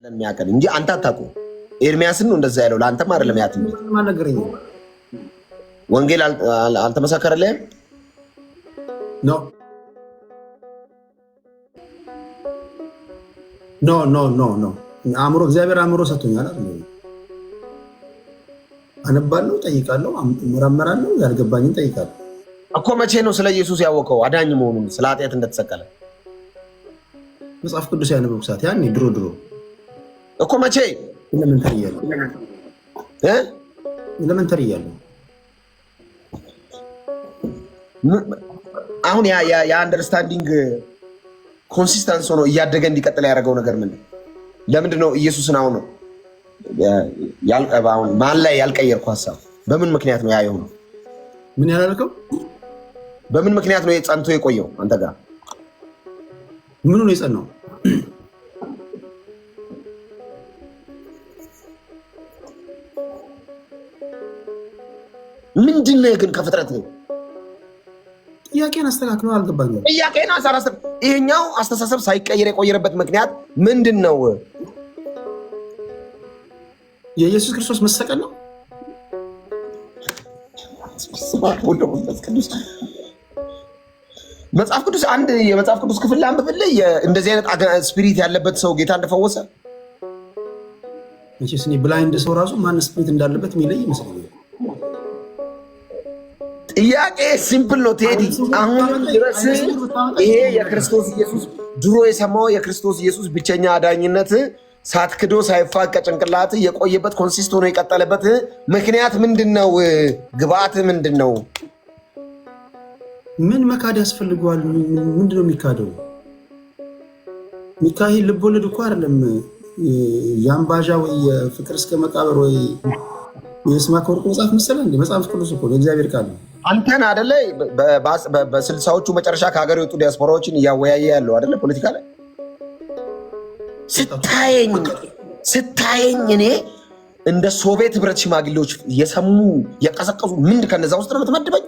የሚያቀል እንጂ አንተ አታውቁም። ኤርሚያስን ነው እንደዛ ያለው ለአንተም አይደለም። ያት ማነገረኝ ወንጌል አልተመሰከረልህም ኖ ኖ ኖ ኖ ኖ አእምሮ እግዚአብሔር አእምሮ ሰጥቶኛል አይደል? አነባለሁ፣ ጠይቃለሁ፣ እመራመራለሁ፣ ያልገባኝን ጠይቃለሁ እኮ። መቼ ነው ስለ ኢየሱስ ያወቀው አዳኝ መሆኑን ስለ ኃጢአት እንደተሰቀለ? መጽሐፍ ቅዱስ ያነበብኩ ሰዓት ያኔ ድሮ እኮ። መቼ? ኤሌመንተሪ እያለሁ አሁን የአንደርስታንዲንግ ኮንሲስተንስ ሆኖ እያደገ እንዲቀጥል ያደረገው ነገር ምንድን ነው? ለምንድን ነው ኢየሱስን አሁን ማን ላይ ያልቀየርኩ ሀሳብ በምን ምክንያት ነው ያ የሆነው? ምን ያላልከው? በምን ምክንያት ነው ጸንቶ የቆየው አንተ ጋር? ምኑ ነው የጸናው? ምንድን ነው ግን ከፍጥረት ነው? ጥያቄን አስተካክለው አልገባኝም። ጥያቄን ይሄኛው አስተሳሰብ ሳይቀየር የቆየረበት ምክንያት ምንድን ነው? የኢየሱስ ክርስቶስ መሰቀል ነው። መጽሐፍ ቅዱስ አንድ የመጽሐፍ ቅዱስ ክፍል አንብብልህ እንደዚህ አይነት ስፒሪት ያለበት ሰው ጌታ እንደፈወሰ። መቼስ እኔ ብላይንድ ሰው ራሱ ማን ስፒሪት እንዳለበት የሚለይ ይመስለኛል። ጥያቄ ሲምፕል ነው ቴዲ። አሁን ድረስ ይሄ የክርስቶስ ኢየሱስ ድሮ የሰማው የክርስቶስ ኢየሱስ ብቸኛ አዳኝነት ሳትክዶ ሳይፋቅ ከጭንቅላት የቆየበት ኮንሲስት ሆኖ የቀጠለበት ምክንያት ምንድን ነው? ግብአት ምንድን ነው? ምን መካድ ያስፈልገዋል? ምንድን ነው የሚካደው? ሚካኤል ልቦለድ እኮ አይደለም። የአምባዣ ወይ የፍቅር እስከ መቃብር ወይ የስማከ ወርቅ መጽሐፍ መሰለ እንደ መጽሐፍ ቅዱስ እኮ የእግዚአብሔር ቃል ነው። አንተን አደለ በስልሳዎቹ መጨረሻ ከሀገር የወጡ ዲያስፖራዎችን እያወያየ ያለው አደለ ፖለቲካ ላይ ስታየኝ እኔ እንደ ሶቪየት ህብረት ሽማግሌዎች የሰሙ የቀሰቀሱ ምንድ ከነዛ ውስጥ ነው የምትመድበኝ?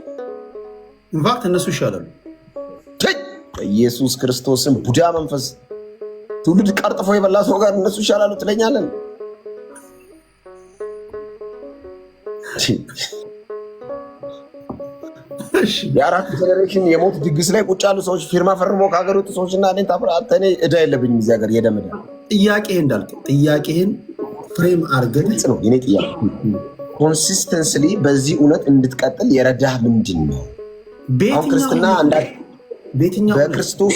ኢንፋክት እነሱ ይሻላሉ። ኢየሱስ ክርስቶስን ቡዳ መንፈስ ትውልድ ቀርጥፎ የበላ ሰው ጋር እነሱ ይሻላሉ ትለኛለን? የአራት ጀኔሬሽን የሞት ድግስ ላይ ቁጭ ያሉ ሰዎች ፊርማ ፈርሞ ከሀገር ወጡ ሰዎችና እኔ እዳ የለብኝም እዚህ ሀገር የደም ዕዳ። ጥያቄህን እንዳልከው ጥያቄህን ፍሬም አድርገን ነው የኔ ጥያቄ። ኮንሲስተንስሊ በዚህ እውነት እንድትቀጥል የረዳህ ምንድን ነው? አሁን ክርስትና በክርስቶስ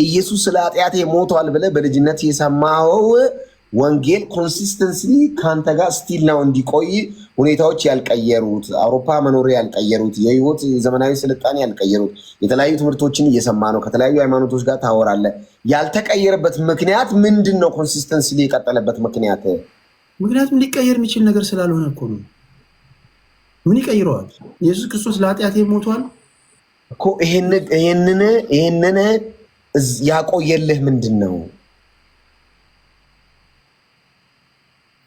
ኢየሱስ ስለ ኃጢአቴ ሞቷል ብለህ በልጅነት የሰማኸው ወንጌል ኮንሲስተንስሊ ከአንተ ጋር ስቲል ነው እንዲቆይ ሁኔታዎች ያልቀየሩት፣ አውሮፓ መኖር ያልቀየሩት፣ የህይወት ዘመናዊ ስልጣኔ ያልቀየሩት፣ የተለያዩ ትምህርቶችን እየሰማ ነው፣ ከተለያዩ ሃይማኖቶች ጋር ታወራለህ። ያልተቀየረበት ምክንያት ምንድን ነው? ኮንሲስተንስሊ የቀጠለበት ምክንያት ምክንያቱም ሊቀየር የሚችል ነገር ስላልሆነ እኮ ነው። ምን ይቀይረዋል? ኢየሱስ ክርስቶስ ለኃጢአቴ ሞቷል እኮ። ይሄንን ያቆየልህ ምንድን ነው?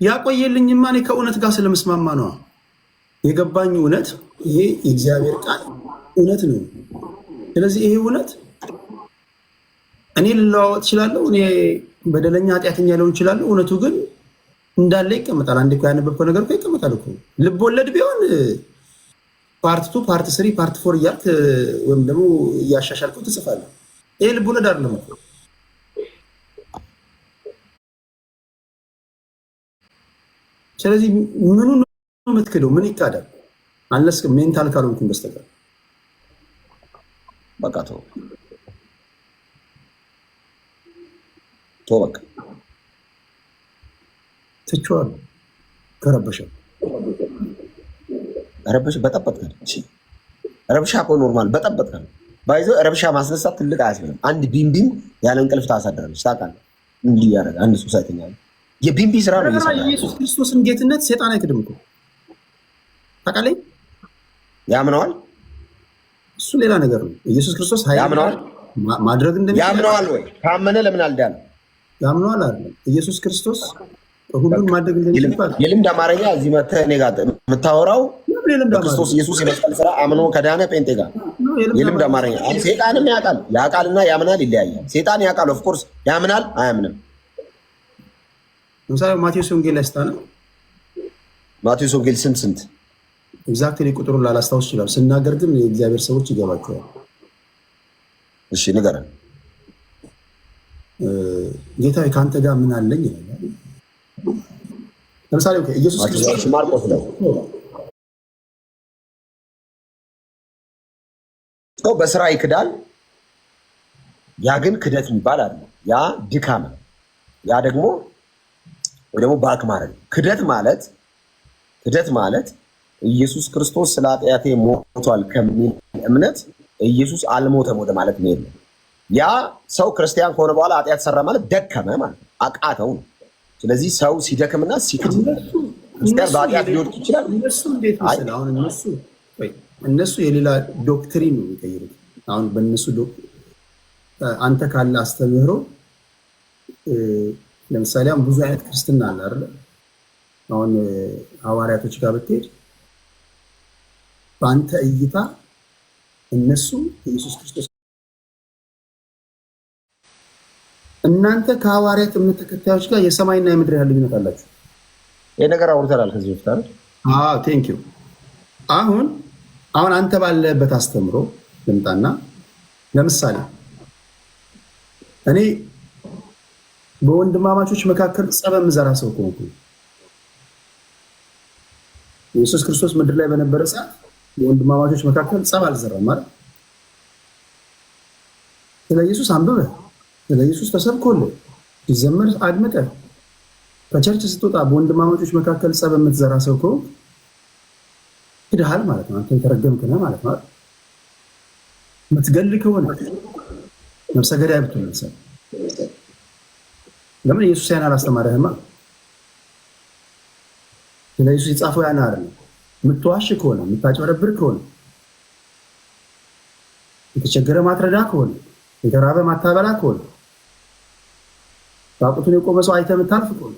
ያቆየልኝማ እኔ ከእውነት ጋር ስለመስማማ ነው የገባኝ እውነት። ይሄ የእግዚአብሔር ቃል እውነት ነው። ስለዚህ ይሄ እውነት እኔ ልለዋወጥ እችላለሁ፣ እኔ በደለኛ ኃጢአተኛ ሊሆን እችላለሁ። እውነቱ ግን እንዳለ ይቀመጣል። አንዴ እኮ ያነበብከው ነገር እኮ ይቀመጣል እኮ። ልብ ወለድ ቢሆን ፓርት 2 ፓርት 3 ፓርት 4 እያልክ ወይም ደግሞ እያሻሻልከው ትጽፋለህ። ይሄ ልብ ወለድ አይደለም እኮ። ስለዚህ ምኑ ነው የምትክደው? ምን ይካዳል? አንለስ ሜንታል ካልሆንኩኝ በስተቀር በቃ ተው በቃ ትቼዋለሁ። ከረበሸ በጠበጥከ ረብሻ እኮ ኖርማል። በጠበጥከ ባይዞ ረብሻ ማስነሳት ትልቅ አያስብልም። አንድ ቢምቢም ያለ እንቅልፍ ታሳድራለች። ታውቃለህ? እንዲህ ያደረገ አንድ ሶሳይተኛ የቢምቢ ስራ ነው። ኢየሱስ ክርስቶስን ጌትነት ሴጣን አይክድም እኮ ታውቃለህ? ያምነዋል። እሱ ሌላ ነገር ነው። ኢየሱስ ክርስቶስ ያምነዋል ማድረግ እንደሚችል ያምነዋል ወይ? ካመነ ለምን አልዳነም? ያምነዋል አይደል? ኢየሱስ ክርስቶስ ሁሉን ማድረግ እንደሚችል የልምድ አማርኛ እዚህ መተህ እኔ ጋር የምታወራው ክርስቶስ ኢየሱስ የመስቀል ስራ አምኖ ከዳነ ጴንጤ ጋር የልምድ አማርኛ። ሴጣንም ያውቃል። ያውቃልና ያምናል ይለያያል። ሴጣን ያውቃል፣ ኦፍኮርስ ያምናል፣ አያምንም። ለምሳሌ ማቴዎስ ወንጌል ላይ ስታነ ማቴዎስ ወንጌል ስንት ኤግዛክትሊ ቁጥሩን ላላስታውስ ይችላል። ስናገር ግን የእግዚአብሔር ሰዎች ይገባቸዋል። እሺ ንገረን። ጌታ ከአንተ ጋር ምን አለኝ ይላል። ለምሳሌ ኢየሱስ ክርስቶስ ማርቆስ ነው ሰው በስራ ይክዳል። ያ ግን ክደት የሚባል አለ። ያ ድካም ነው። ያ ደግሞ ወይ ደግሞ ባክ ማድረግ። ክደት ማለት ኢየሱስ ክርስቶስ ስለ ኃጢአቴ ሞቷል ከሚል እምነት ኢየሱስ አልሞተም ወደ ማለት ነው። ያ ሰው ክርስቲያን ከሆነ በኋላ ኃጢአት ሰራ ማለት ደከመ ማለት ነው፣ አቃተው ነው። ስለዚህ ሰው ሲደክምና ሲክድ ክርስቲያን በኃጢአት ሊወድቅ ይችላል። እነሱ እንዴት መሰለህ አሁን እነሱ የሌላ ዶክትሪን ነው የሚቀይሩት። አሁን በእነሱ አንተ ካለ አስተምህሮ ለምሳሌ አሁን ብዙ አይነት ክርስትና አለ አይደል? አሁን ሐዋርያቶች ጋር ብትሄድ በአንተ እይታ እነሱ ኢየሱስ ክርስቶስ እናንተ ከሐዋርያት እምነት ተከታዮች ጋር የሰማይና የምድር ያህል ልዩነት አላችሁ። ይሄ ነገር አውርተናል ከዚህ በፊት አይደል? አዎ ቴንክ ዩ። አሁን አንተ ባለበት አስተምሮ ልምጣና ለምሳሌ እኔ በወንድማማቾች መካከል ጸብ የምዘራ ሰው ከሆንኩ ኢየሱስ ክርስቶስ ምድር ላይ በነበረ ሰዓት በወንድማማቾች መካከል ጸብ አልዘራም ማለት ስለ ኢየሱስ አንብበህ ስለ ኢየሱስ ተሰብኮልህ ሲዘመር አድምጠህ ከቸርች ስትወጣ በወንድማማቾች መካከል ጸብ የምትዘራ ሰው ከሆንክ ክድሃል ማለት ነው። አንተ የተረገምክ ነህ ማለት ነው። የምትገል ከሆነ ነፍሰ ገዳይ ብትሆን ለምን ኢየሱስ ያን አላስተማረህማ? ስለ ኢየሱስ የጻፈው ያን አይደለም። የምትዋሽ ከሆነ የምታጭበረብር ከሆነ የተቸገረ ማትረዳ ከሆነ የተራበ ማታበላ ከሆነ ራቁቱን የቆመ ሰው አይተህ የምታልፍ ከሆነ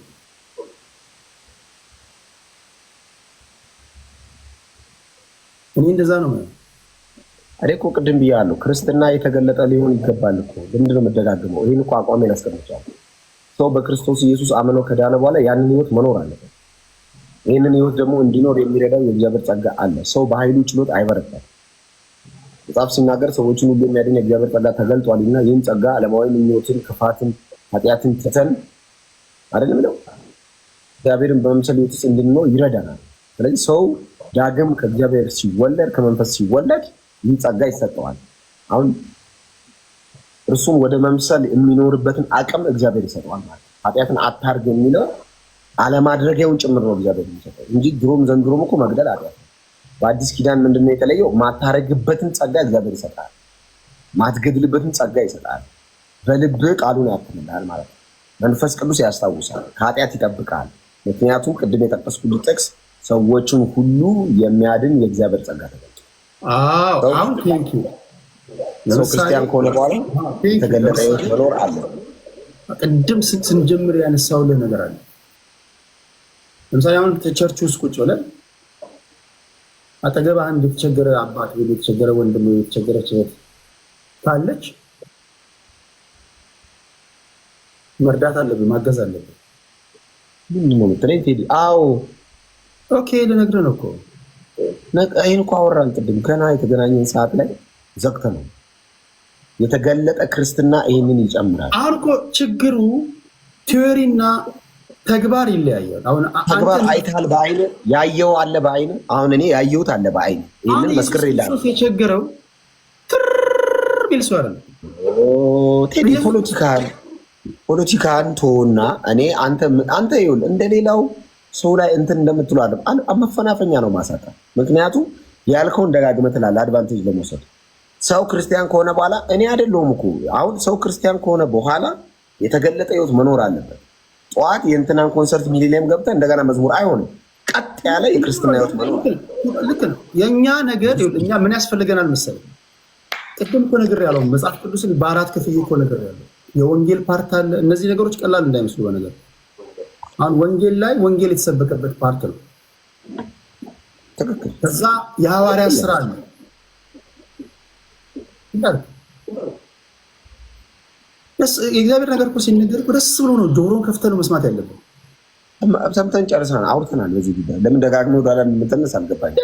እኔ እንደዛ ነው ማለት እኔ እኮ ቅድም ብያለሁ፣ ክርስትና የተገለጠ ሊሆን ይገባል እኮ። ለምንድን ነው የምደጋግመው? ይህን እኮ አቋሜን አስቀምጫለሁ። ሰው በክርስቶስ ኢየሱስ አምኖ ከዳነ በኋላ ያንን ህይወት መኖር አለበት። ይህንን ህይወት ደግሞ እንዲኖር የሚረዳው የእግዚአብሔር ጸጋ አለ። ሰው በኃይሉ ችሎት አይበረታም። መጽሐፍ ሲናገር ሰዎችን ሁሉ የሚያድን የእግዚአብሔር ጸጋ ተገልጧል እና ይህን ጸጋ ዓለማዊ ምኞትን፣ ክፋትን፣ ኃጢአትን ትተን አይደለም ነው እግዚአብሔርን በመምሰል ህይወት ውስጥ እንድንኖር ይረዳናል። ስለዚህ ሰው ዳግም ከእግዚአብሔር ሲወለድ ከመንፈስ ሲወለድ ይህ ጸጋ ይሰጠዋል። አሁን እርሱን ወደ መምሰል የሚኖርበትን አቅም እግዚአብሔር ይሰጠዋል ማለት ነው። ኃጢአትን አታርግ የሚለው አለማድረጊያውን ጭምር ነው እግዚአብሔር የሚሰጠው እንጂ ድሮም ዘንድሮም እኮ መግደል ኃጢአት ነው። በአዲስ ኪዳን ምንድነው የተለየው? ማታረግበትን ጸጋ እግዚአብሔር ይሰጣል። ማትገድልበትን ጸጋ ይሰጣል። በልብህ ቃሉን ያትምልሃል ማለት ነው። መንፈስ ቅዱስ ያስታውሳል፣ ከኃጢአት ይጠብቃል። ምክንያቱም ቅድም የጠቀስኩት ጥቅስ ሰዎችን ሁሉ የሚያድን የእግዚአብሔር ጸጋ ተገልጧል። አሁን ቴንክ ዩ ሰው ክርስቲያን ከሆነ በኋላ የተገለጠ ህይወት መኖር አለ። ቅድም ስንጀምር ያነሳውልህ ነገር አለ። ለምሳሌ አሁን ቸርች ውስጥ ቁጭ ብለን አጠገብ አንድ የተቸገረ አባት ወይ የተቸገረ ወንድም ወይ የተቸገረች እህት ካለች መርዳት አለብን፣ ማገዝ አለብን። ምንድን ነው የምትለኝ ቴዲ? አዎ ኦኬ ልነግርህ ነው እኮ ይህን እኮ አወራን ቅድም ገና የተገናኘን ሰዓት ላይ ዘግተነው። የተገለጠ ክርስትና ይህንን ይጨምራል። አሁን እኮ ችግሩ ቲዮሪና ተግባር ይለያያል። አሁን ተግባር አይተሃል፣ በአይን ያየው አለ በአይን አሁን እኔ ያየሁት አለ በአይን ይህንን መስክር ይላል። የቸገረው ቢል ሰው አይደለም ቴዲ። ፖለቲካን ተወውና እኔ አንተ ይኸውልህ እንደሌላው ሰው ላይ እንትን እንደምትለው መፈናፈኛ ነው ማሳጣ። ምክንያቱም ያልከውን ደጋግመህ ትላለህ አድቫንቴጅ ለመውሰድ። ሰው ክርስቲያን ከሆነ በኋላ እኔ አይደለሁም እኮ አሁን ሰው ክርስቲያን ከሆነ በኋላ የተገለጠ ህይወት መኖር አለበት። ጠዋት የእንትናን ኮንሰርት ሚሊኒየም ገብተህ እንደገና መዝሙር አይሆንም። ቀጥ ያለ የክርስትና ህይወት መኖር ልክ ነው። የእኛ ነገር እኛ ምን ያስፈልገናል መሰለህ? ቅድም እኮ ነገር ያለው መጽሐፍ ቅዱስን በአራት ክፍል እኮ ነገር ያለው የወንጌል ፓርት አለ። እነዚህ ነገሮች ቀላል እንዳይመስሉ በነገር አሁን ወንጌል ላይ ወንጌል የተሰበከበት ፓርት ነው። ትክክል። ከዛ የሐዋርያት ስራ አለ። የእግዚአብሔር ነገር እኮ ሲነገር ደስ ብሎ ነው ጆሮን ከፍተህ ነው መስማት ያለብን። ሰምተን ጨርሰናል፣ አውርተናል በዚህ ጉዳይ። ለምን ደጋግመህ ወደ ኋላ የምትነሳ አልገባኝም።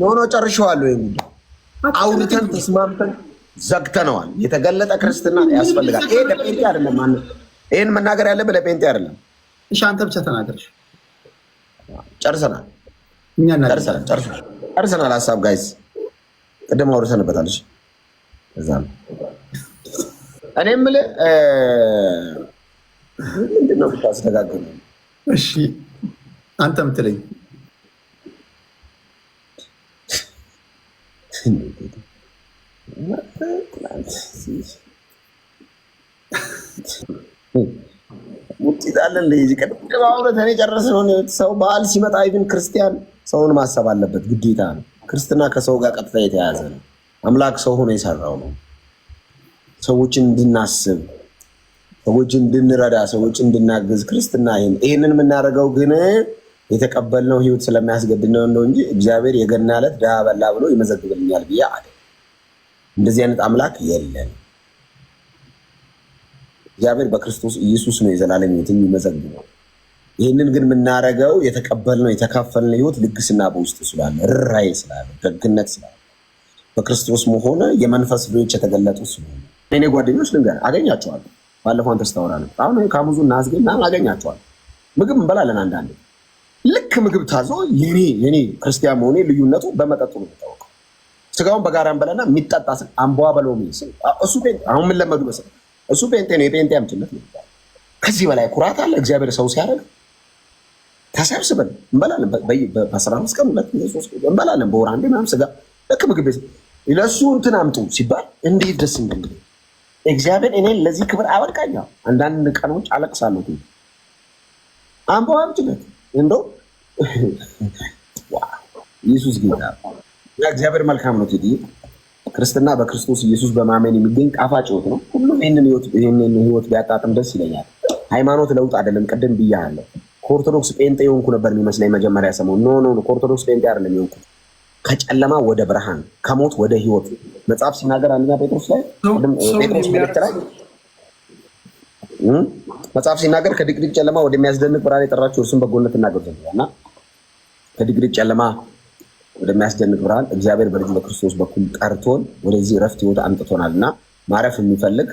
ኖ ጨርሼዋለሁ። ይሄን ጉዳይ አውርተን ተስማምተን ዘግተነዋል። የተገለጠ ክርስትና ያስፈልጋል። ይሄ ለጴንጤ አይደለም። ይሄን መናገር ያለብህ ለጴንጤ አይደለም። እሺ አንተ ብቻ ተናገር። ጨርሰናል፣ እኛ ጨርሰናል። ሀሳብ ጋይስ ቅድም አውርተንበታል። እሺ እዛ ነው እኔ የምልህ ምንድን ነው ብታስተጋግል? እሺ አንተ የምትለኝ ውጤታለን ለዚህ ቀደም አውረት እኔ ጨረስነው። ሰው በዓል ሲመጣ ይብን ክርስቲያን ሰውን ማሰብ አለበት፣ ግዴታ ነው። ክርስትና ከሰው ጋር ቀጥታ የተያያዘ ነው። አምላክ ሰው ሆኖ የሰራው ነው። ሰዎችን እንድናስብ፣ ሰዎችን እንድንረዳ፣ ሰዎችን እንድናግዝ ክርስትና ይህንን የምናደርገው ግን የተቀበልነው ህይወት ስለሚያስገድነው ነው እንጂ እግዚአብሔር የገና ዕለት ድሃ በላ ብሎ ይመዘግብልኛል ብዬ አለ። እንደዚህ አይነት አምላክ የለን። እግዚአብሔር በክርስቶስ ኢየሱስ ነው የዘላለም ህይወት የሚመዘግበው። ይህንን ግን የምናደርገው የተቀበልነው የተካፈልነው ህይወት ልግስና በውስጡ ስላለ፣ ርኅራኄ ስላለ፣ ደግነት ስላለ፣ በክርስቶስ መሆነ የመንፈስ ፍሬዎች የተገለጡ ስለሆነ እኔ ጓደኞች ልንገር አገኛቸዋለሁ። ባለፈው አንተ ስታወራ ነው። አሁን ካሙዙ እና አዝገኝ አገኛቸዋለሁ። ምግብ እንበላለን። አንዳንዴ ልክ ምግብ ታዞ የኔ ክርስቲያን መሆኔ ልዩነቱ በመጠጡ ነው የሚታወቀው። ስጋውን በጋራ እንበላና የሚጠጣ አምቧ በለው እሱ አሁን ምን ለመዱ መሰለህ? እሱ ጴንጤ ነው። የጴንጤ አምችነት ነው። ከዚህ በላይ ኩራት አለ? እግዚአብሔር ሰው ሲያደርግ ተሰብስበን እንበላለን። በ15 ቀን 2-3 እንበላለን። በወር አንዴ ምናምን ስጋ ልክ ምግብ ቤት ለእሱ እንትን አምጡ ሲባል እንዴት ደስ እንደሚል እግዚአብሔር እኔን ለዚህ ክብር አበቃኛ። አንዳንድ ቀኖች አለቅሳለሁ። አምቧ አምችነት እንደው ኢየሱስ ጌታ እግዚአብሔር መልካም ነው። ቴዲ ክርስትና በክርስቶስ ኢየሱስ በማመን የሚገኝ ጣፋጭ ህይወት ነው። ሁሉም ይህንን ህይወት ቢያጣጥም ደስ ይለኛል። ሃይማኖት ለውጥ አይደለም። ቅድም ብያለሁ። ከኦርቶዶክስ ጴንጤ የሆንኩ ነበር የሚመስለኝ መጀመሪያ ሰሞን። ኖ ከኦርቶዶክስ ጴንጤ አይደለም የሆንኩት። ከጨለማ ወደ ብርሃን፣ ከሞት ወደ ህይወት መጽሐፍ ሲናገር አንደኛ ጴጥሮስ ላይ ጴጥሮስ መልእክት ላይ መጽሐፍ ሲናገር ከድቅድቅ ጨለማ ወደሚያስደንቅ ብርሃን የጠራችሁ እርሱም በጎነት እናገር ዘንድ እና ከድቅድቅ ጨለማ ወደሚያስደንቅ ብርሃን እግዚአብሔር በልጁ በክርስቶስ በኩል ጠርቶን ወደዚህ እረፍት ህይወት አምጥቶናል። እና ማረፍ የሚፈልግ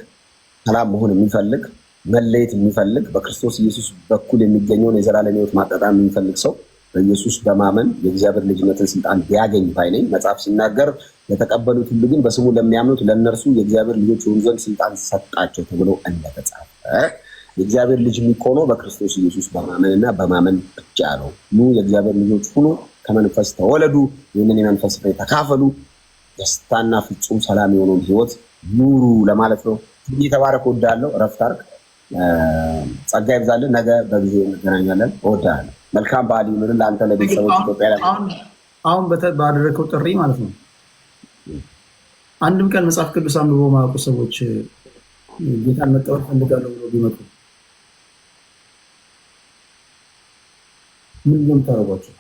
ሰላም መሆን የሚፈልግ መለየት የሚፈልግ በክርስቶስ ኢየሱስ በኩል የሚገኘውን የዘላለም ህይወት ማጣጣም የሚፈልግ ሰው በኢየሱስ በማመን የእግዚአብሔር ልጅነትን ስልጣን ቢያገኝ ባይነኝ። መጽሐፍ ሲናገር ለተቀበሉት ሁሉ ግን በስሙ ለሚያምኑት ለእነርሱ የእግዚአብሔር ልጆች የሆኑ ዘንድ ስልጣን ሰጣቸው ተብሎ እንደተጻፈ የእግዚአብሔር ልጅ የሚሆነው በክርስቶስ ኢየሱስ በማመንና በማመን ብቻ ነው። ኑ የእግዚአብሔር ልጆች ሁኑ፣ ከመንፈስ ተወለዱ፣ ይህንን የመንፈስ ፍሬ ተካፈሉ፣ ደስታና ፍጹም ሰላም የሆነውን ህይወት ኑሩ ለማለት ነው። እየተባረክ ወዳለው እረፍት አድርግ። ጸጋ ይብዛልን። ነገ በጊዜ እንገናኛለን። እወዳለሁ። መልካም በዓል ይሁን ለአንተ ለቤተሰቦች ኢትዮጵያ ላይ አሁን ባደረገው ጥሪ ማለት ነው። አንድም ቀን መጽሐፍ ቅዱስ አንብቦ ማያውቁ ሰዎች ጌታን መቀበል ፈልጋለሁ ብሎ ቢመጡ ምን የምታደርጓቸው?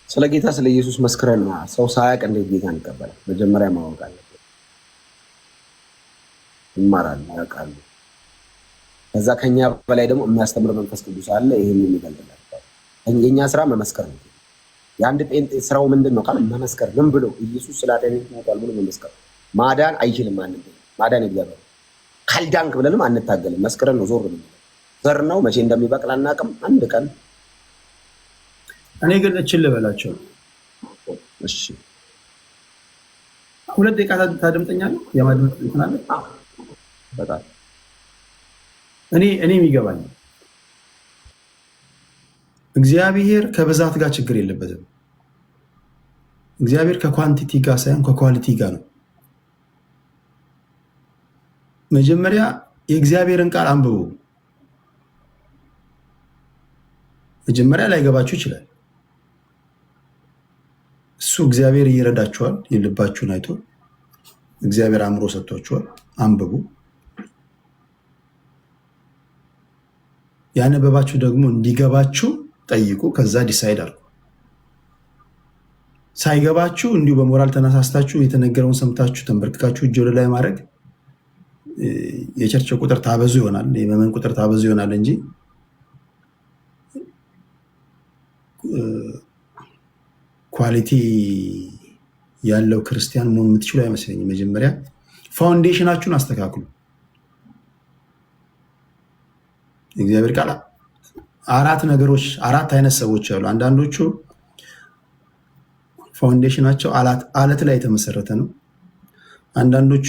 ስለ ጌታ ስለ ኢየሱስ መስክረን ሰው ሳያውቅ እንዴት ጌታን ይቀበላል? መጀመሪያ ማወቅ አለበት። ይማራሉ፣ ያውቃሉ። ከዛ ከኛ በላይ ደግሞ የሚያስተምር መንፈስ ቅዱስ አለ። ይሄን የሚገልጥላል። የኛ ስራ መመስከር ነው። የአንድ ጴንጤ ስራው ምንድን ነው? መመስከር። ምን ብሎ ኢየሱስ ስላጤነኝ ሞቷል ብሎ መመስከር። ማዳን አይችልም። ማዳን እግዚአብሔር። ካልዳንክ ብለንም አንታገልም። መስክረን ነው ዞር ነው። ዘር ነው መቼ እንደሚበቅል አናውቅም። አንድ ቀን እኔ ግን እችል ልበላቸው። እሺ 2 ደቂቃ ታደምጠኛለህ? የማድመጥ እንትን አለ በጣም እኔ የሚገባኝ እግዚአብሔር ከብዛት ጋር ችግር የለበትም። እግዚአብሔር ከኳንቲቲ ጋር ሳይሆን ከኳሊቲ ጋር ነው። መጀመሪያ የእግዚአብሔርን ቃል አንብቡ። መጀመሪያ ላይገባችሁ ይችላል። እሱ እግዚአብሔር ይረዳችኋል። የልባችሁን አይቶ እግዚአብሔር አእምሮ ሰጥቷችኋል። አንብቡ። ያነበባችሁ ደግሞ እንዲገባችሁ ጠይቁ። ከዛ ዲሳይድ አድርጉ። ሳይገባችሁ እንዲሁ በሞራል ተነሳስታችሁ የተነገረውን ሰምታችሁ ተንበርክካችሁ እጅ ወደ ላይ ማድረግ የቸርች ቁጥር ታበዙ ይሆናል፣ የመመን ቁጥር ታበዙ ይሆናል እንጂ ኳሊቲ ያለው ክርስቲያን መሆን የምትችሉ አይመስለኝም። መጀመሪያ ፋውንዴሽናችሁን አስተካክሉ። እግዚአብሔር ቃል አራት አይነት ሰዎች አሉ። አንዳንዶቹ ፋውንዴሽናቸው አለት ላይ የተመሰረተ ነው። አንዳንዶቹ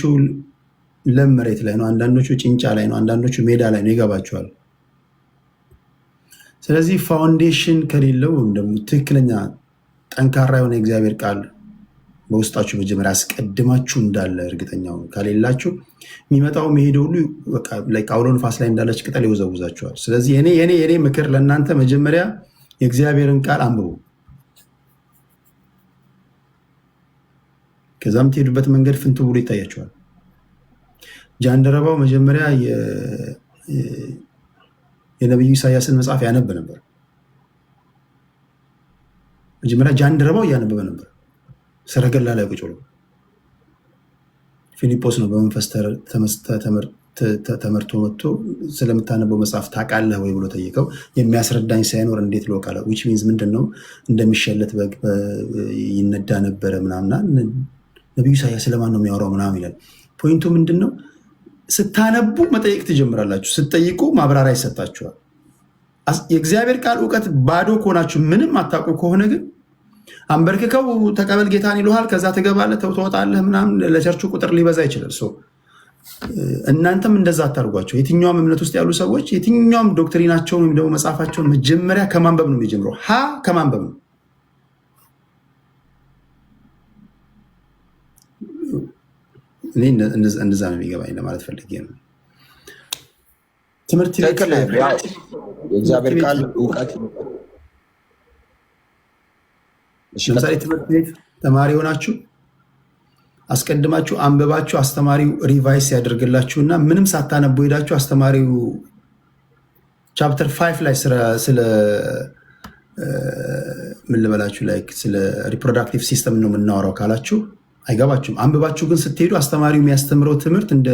ለም መሬት ላይ ነው። አንዳንዶቹ ጭንጫ ላይ ነው። አንዳንዶቹ ሜዳ ላይ ነው። ይገባቸዋል። ስለዚህ ፋውንዴሽን ከሌለው ወይም ደግሞ ትክክለኛ ጠንካራ የሆነ የእግዚአብሔር ቃል በውስጣችሁ መጀመሪያ አስቀድማችሁ እንዳለ እርግጠኛው ከሌላችሁ የሚመጣው መሄደው ሁሉ አውሎ ንፋስ ላይ እንዳለች ቅጠል ይወዘውዛችኋል። ስለዚህ የኔ ምክር ለእናንተ መጀመሪያ የእግዚአብሔርን ቃል አንብቡ። ከዛም ትሄዱበት መንገድ ፍንቱ ብሎ ይታያችኋል። ጃንደረባው መጀመሪያ የነቢዩ ኢሳያስን መጽሐፍ ያነብ ነበር። መጀመሪያ ጃንደረባው እያነበበ ነበር፣ ሰረገላ ላይ ቁጭ ብሎ። ፊልጶስ ነው በመንፈስ ተመርቶ መጥቶ ስለምታነበው መጽሐፍ ታውቃለህ ወይ ብሎ ጠየቀው። የሚያስረዳኝ ሳይኖር እንዴት ልወቅ አለ። ዊች ሚንስ ምንድን ነው? እንደሚሸለት በግ ይነዳ ነበረ ምናምና። ነቢዩ ኢሳያስ ስለማን ነው የሚያወራው ምናምን ይላል። ፖይንቱ ምንድን ነው? ስታነቡ መጠየቅ ትጀምራላችሁ። ስትጠይቁ ማብራሪያ ይሰጣችኋል። የእግዚአብሔር ቃል እውቀት ባዶ ከሆናችሁ ምንም አታውቁ ከሆነ ግን አንበርክከው ተቀበል ጌታን ይሉሃል። ከዛ ትገባለህ ትወጣለህ ምናምን። ለቸርቹ ቁጥር ሊበዛ ይችላል። እናንተም እንደዛ አታርጓቸው። የትኛውም እምነት ውስጥ ያሉ ሰዎች የትኛውም ዶክትሪናቸውን ወይም ደግሞ መጽሐፋቸውን መጀመሪያ ከማንበብ ነው የሚጀምረው። ከማንበብ ነው። እኔ እንደዛ ነው የሚገባኝ ለማለት ፈልጌ ነው። ትምህርት ቤት የእግዚአብሔር ቃል እውቀት ለምሳሌ ትምህርት ቤት ተማሪ ሆናችሁ አስቀድማችሁ አንብባችሁ አስተማሪው ሪቫይስ ያደርግላችሁና ምንም ሳታነቡ ሄዳችሁ አስተማሪው ቻፕተር 5 ላይ ስለ ምን ልበላችሁ ላይ ስለ ሪፕሮዳክቲቭ ሲስተም ነው የምናወራው ካላችሁ አይገባችሁም። አንብባችሁ ግን ስትሄዱ አስተማሪው የሚያስተምረው ትምህርት እንደ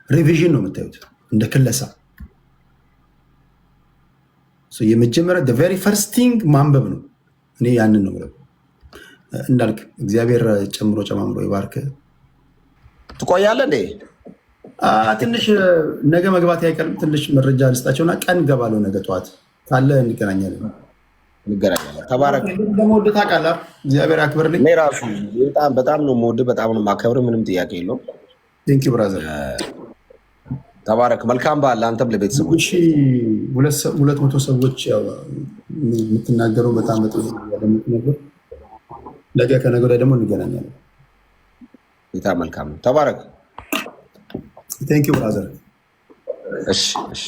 ሪቪዥን ነው የምታዩት፣ እንደ ክለሳ። የመጀመሪያ the very first thing ማንበብ ነው። እኔ ያንን ነው ብለው እንዳልክ እግዚአብሔር ጨምሮ ጨማምሮ ይባርክ። ትቆያለህ እንዴ? ትንሽ ነገ መግባት አይቀርም። ትንሽ መረጃ ልስጣቸውና ቀን ገባለሁ። ነገ ጠዋት ካለ እንገናኛለን። ተባረክ። ደግሞ ወደ ታውቃለህ። እግዚአብሔር አክብርልኝ። እኔ ራሱ በጣም ነው የምወድህ፣ በጣም ነው የማከብር። ምንም ጥያቄ የለውም። ቴንክ ዩ ብራዘር። ተባረክ። መልካም በዓል ለአንተም ለቤተሰቦች። 200 ሰዎች የምትናገረው በጣም በጥሩ ያደምጥ ነበር። ነገ ከነገ ወዲያ ደግሞ እንገናኛለን። ጌታ መልካም ነው። ተባረክ። ቴንክ ዩ ብራዘር። እሺ እሺ